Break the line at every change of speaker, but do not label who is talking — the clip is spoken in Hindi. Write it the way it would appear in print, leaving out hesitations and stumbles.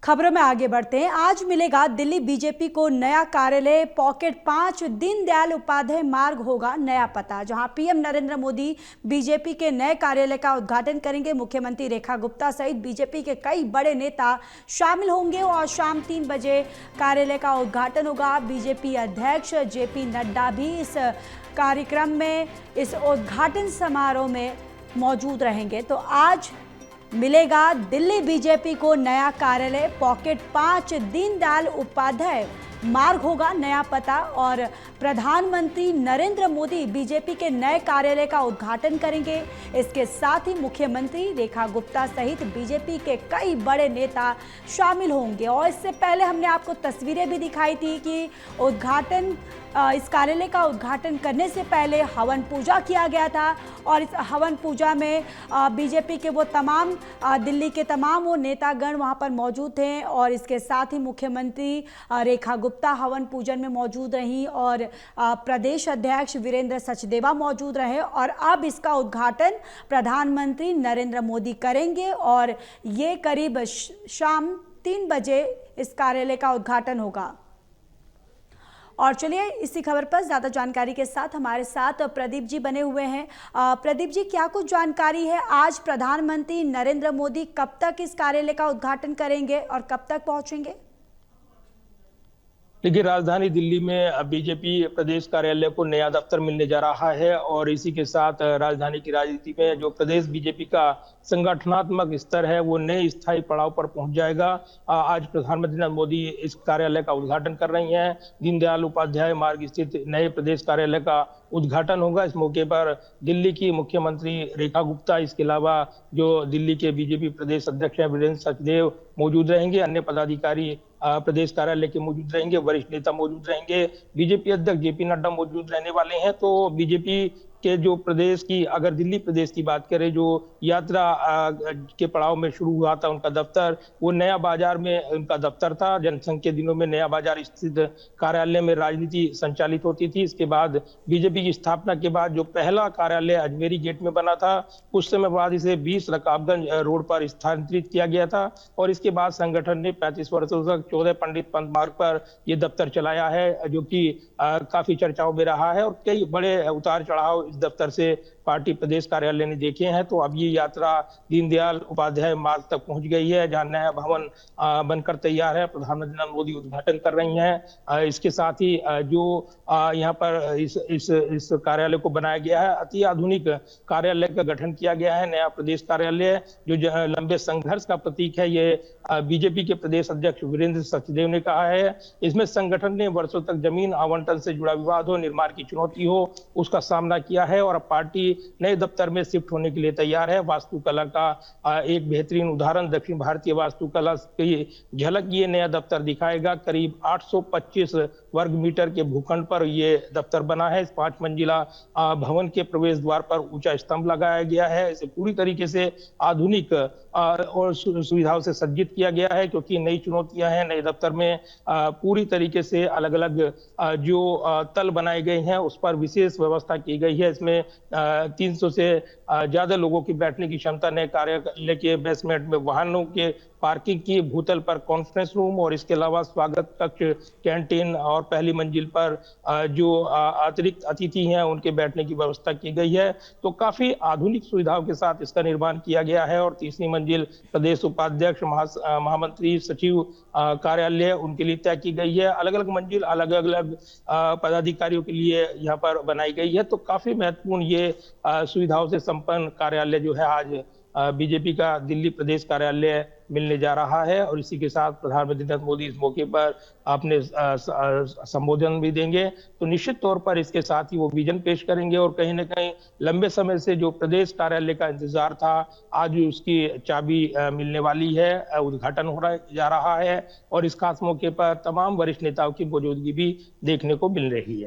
खबरों में आगे बढ़ते हैं। आज मिलेगा दिल्ली बीजेपी को नया कार्यालय। पॉकेट 5 दीनदयाल उपाध्याय मार्ग होगा नया पता, जहां पीएम नरेंद्र मोदी बीजेपी के नए कार्यालय का उद्घाटन करेंगे। मुख्यमंत्री रेखा गुप्ता सहित बीजेपी के कई बड़े नेता शामिल होंगे और शाम 3 बजे कार्यालय का उद्घाटन होगा। बीजेपी अध्यक्ष जेपी नड्डा भी इस कार्यक्रम में, इस उद्घाटन समारोह में मौजूद रहेंगे। तो आज मिलेगा दिल्ली बीजेपी को नया कार्यालय। पॉकेट 5 दीनदयाल उपाध्याय मार्ग होगा नया पता और प्रधानमंत्री नरेंद्र मोदी बीजेपी के नए कार्यालय का उद्घाटन करेंगे। इसके साथ ही मुख्यमंत्री रेखा गुप्ता सहित बीजेपी के कई बड़े नेता शामिल होंगे। और इससे पहले हमने आपको तस्वीरें भी दिखाई थी कि इस कार्यालय का उद्घाटन करने से पहले हवन पूजा किया गया था और इस हवन पूजा में बीजेपी के वो तमाम दिल्ली के तमाम वो नेतागण वहां पर मौजूद थे। और इसके साथ ही मुख्यमंत्री रेखा गुप्ता हवन पूजन में मौजूद रहीं और प्रदेश अध्यक्ष वीरेंद्र सचदेवा मौजूद रहे। और अब इसका उद्घाटन प्रधानमंत्री नरेंद्र मोदी करेंगे और ये करीब शाम 3 बजे इस कार्यालय का उद्घाटन होगा। और चलिए इसी खबर पर ज़्यादा जानकारी के साथ हमारे साथ प्रदीप जी बने हुए हैं। प्रदीप जी, क्या कुछ जानकारी है? आज प्रधानमंत्री नरेंद्र मोदी कब तक इस कार्यालय का उद्घाटन करेंगे और कब तक पहुंचेंगे?
देखिए, राजधानी दिल्ली में बीजेपी प्रदेश कार्यालय को नया दफ्तर मिलने जा रहा है और इसी के साथ राजधानी की राजनीति में जो प्रदेश बीजेपी का संगठनात्मक स्तर है वो नए स्थायी पड़ाव पर पहुंच जाएगा। आज प्रधानमंत्री नरेंद्र मोदी इस कार्यालय का उद्घाटन कर रही हैं। दीनदयाल उपाध्याय मार्ग स्थित नए प्रदेश कार्यालय का उद्घाटन होगा। इस मौके पर दिल्ली की मुख्यमंत्री रेखा गुप्ता, इसके अलावा जो दिल्ली के बीजेपी प्रदेश अध्यक्ष हैं वीरेंद्र सचदेव मौजूद रहेंगे। अन्य पदाधिकारी प्रदेश कार्यालय के मौजूद रहेंगे, वरिष्ठ नेता मौजूद रहेंगे। बीजेपी अध्यक्ष जेपी नड्डा मौजूद रहने वाले हैं। तो बीजेपी के जो प्रदेश की, अगर दिल्ली प्रदेश की बात करें, जो यात्रा के पड़ाव में शुरू हुआ था उनका दफ्तर, वो नया बाजार में उनका दफ्तर था। जनसंघ के दिनों में नया बाजार स्थित कार्यालय में राजनीति संचालित होती थी। इसके बाद बीजेपी की स्थापना के बाद जो पहला कार्यालय अजमेरी गेट में बना था, कुछ समय बाद इसे 20 रकाबगंज रोड पर स्थानांतरित किया गया था। और इसके बाद संगठन ने 35 वर्षों तक 14 पंडित पंत मार्ग पर यह दफ्तर चलाया है, जो कि काफी चर्चाओं में रहा है और कई बड़े उतार चढ़ाव इस दफ्तर से पार्टी प्रदेश कार्यालय ने देखे हैं। तो अब ये यात्रा दीनदयाल उपाध्याय मार्ग तक पहुंच गई है, जहां नया भवन बनकर तैयार है। प्रधानमंत्री नरेंद्र मोदी उद्घाटन कर रही हैं। इसके साथ ही जो यहाँ पर इस कार्यालय को बनाया गया है, अति आधुनिक कार्यालय का गठन किया गया है। नया प्रदेश कार्यालय जो लंबे संघर्ष का प्रतीक है, ये बीजेपी के प्रदेश अध्यक्ष वीरेंद्र सचदेव ने कहा है। इसमें संगठन ने वर्षों तक जमीन आवंटन से जुड़ा विवाद हो, निर्माण की चुनौती हो, उसका सामना किया है और अब पार्टी नए दफ्तर में शिफ्ट होने के लिए तैयार है। वास्तुकला का एक बेहतरीन उदाहरण, दक्षिण भारतीय वास्तुकला की झलक ये नया दफ्तर दिखाएगा। करीब 825 वर्ग मीटर के भूखंड पर ये दफ्तर बना है। इस 5 मंजिला भवन के प्रवेश द्वार पर ऊंचा स्तंभ लगाया गया है। इसे पूरी तरीके से आधुनिक और सुविधाओं से सज्जित किया गया है, क्योंकि नई चुनौतियां हैं। नए दफ्तर में पूरी तरीके से अलग अलग जो तल बनाए गए हैं उस पर विशेष व्यवस्था की गई है। इसमें 300 से ज्यादा लोगों की बैठने की क्षमता, नए कार्यालय के बेसमेंट में वाहनों के पार्किंग की, भूतल पर कॉन्फ्रेंस रूम और इसके अलावा स्वागत कक्ष, कैंटीन और पहली मंजिल पर जो अतिरिक्त अतिथि हैं उनके बैठने की व्यवस्था की गई है। तो काफी आधुनिक सुविधाओं के साथ इसका निर्माण किया गया है। और तीसरी मंजिल प्रदेश उपाध्यक्ष, महामंत्री, सचिव कार्यालय उनके लिए तय की गई है। अलग अलग मंजिल अलग अलग पदाधिकारियों के लिए यहाँ पर बनाई गई है। तो काफी महत्वपूर्ण ये सुविधाओं से संपन्न कार्यालय जो है आज बीजेपी का दिल्ली प्रदेश कार्यालय मिलने जा रहा है। और इसी के साथ प्रधानमंत्री नरेंद्र मोदी इस मौके पर अपने संबोधन भी देंगे। तो निश्चित तौर पर इसके साथ ही वो विजन पेश करेंगे और कहीं ना कहीं लंबे समय से जो प्रदेश कार्यालय का इंतजार था, आज उसकी चाबी मिलने वाली है। उद्घाटन हो जा रहा है और इस खास मौके पर तमाम वरिष्ठ नेताओं की मौजूदगी भी देखने को मिल रही है।